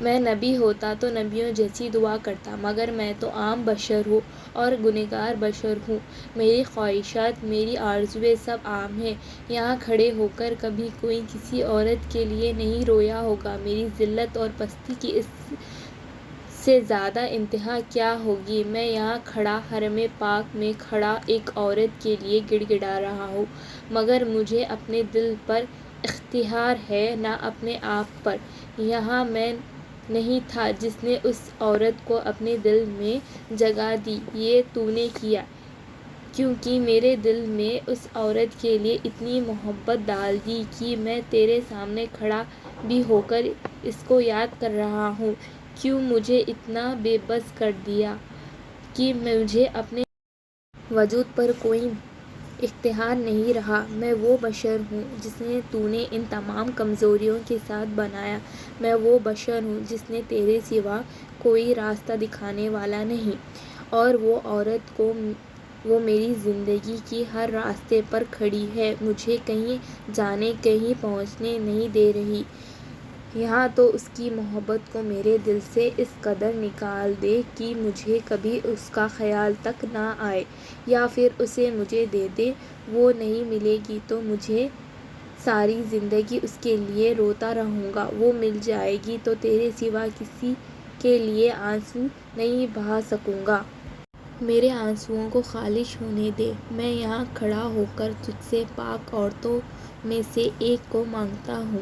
میں نبی ہوتا تو نبیوں جیسی دعا کرتا، مگر میں تو عام بشر ہوں اور گنہگار بشر ہوں۔ میری خواہشات، میری آرزوئیں سب عام ہیں۔ یہاں کھڑے ہو کر کبھی کوئی کسی عورت کے لیے نہیں رویا ہوگا۔ میری ذلت اور پستی کی اس سے زیادہ انتہا کیا ہوگی؟ میں یہاں کھڑا، حرم پاک میں کھڑا ایک عورت کے لیے گڑ گڑا رہا ہوں، مگر مجھے اپنے دل پر اختیار ہے، نہ اپنے آپ پر۔ یہاں میں نہیں تھا جس نے اس عورت کو اپنے دل میں جگہ دی، یہ تو نے کیا، کیونکہ میرے دل میں اس عورت کے لیے اتنی محبت ڈال دی کہ میں تیرے سامنے کھڑا بھی ہو کر اس کو یاد کر رہا ہوں۔ کیوں مجھے اتنا بے بس کر دیا کہ مجھے اپنے وجود پر کوئی اختیار نہیں رہا۔ میں وہ بشر ہوں جسے تو نے ان تمام کمزوریوں کے ساتھ بنایا۔ میں وہ بشر ہوں جس نے تیرے سوا کوئی راستہ دکھانے والا نہیں، اور وہ عورت وہ میری زندگی کی ہر راستے پر کھڑی ہے، مجھے کہیں جانے کہیں پہنچنے نہیں دے رہی۔ یہاں تو اس کی محبت کو میرے دل سے اس قدر نکال دے کہ مجھے کبھی اس کا خیال تک نہ آئے، یا پھر اسے مجھے دے دے۔ وہ نہیں ملے گی تو مجھے ساری زندگی اس کے لیے روتا رہوں گا، وہ مل جائے گی تو تیرے سوا کسی کے لیے آنسو نہیں بہا سکوں گا۔ میرے آنسوؤں کو خالص ہونے دے۔ میں یہاں کھڑا ہو کر تجھ سے پاک عورتوں میں سے ایک کو مانگتا ہوں،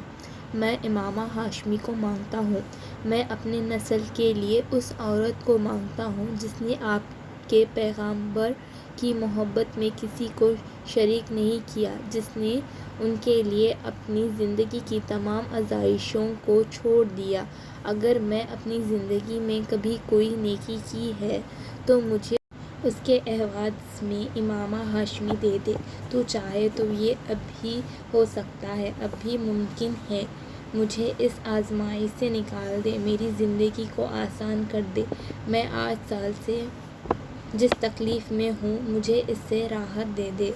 میں امامہ ہاشمی کو مانگتا ہوں۔ میں اپنے نسل کے لیے اس عورت کو مانگتا ہوں جس نے آپ کے پیغمبر کی محبت میں کسی کو شریک نہیں کیا، جس نے ان کے لیے اپنی زندگی کی تمام آزائشوں کو چھوڑ دیا۔ اگر میں اپنی زندگی میں کبھی کوئی نیکی کی ہے تو مجھے اس کے عوض میں امامہ ہاشمی دے دے۔ تو چاہے تو یہ اب بھی ہو سکتا ہے، اب بھی ممکن ہے۔ مجھے اس آزمائش سے نکال دے، میری زندگی کو آسان کر دے۔ میں 8 سال سے جس تکلیف میں ہوں، مجھے اس سے راحت دے دے۔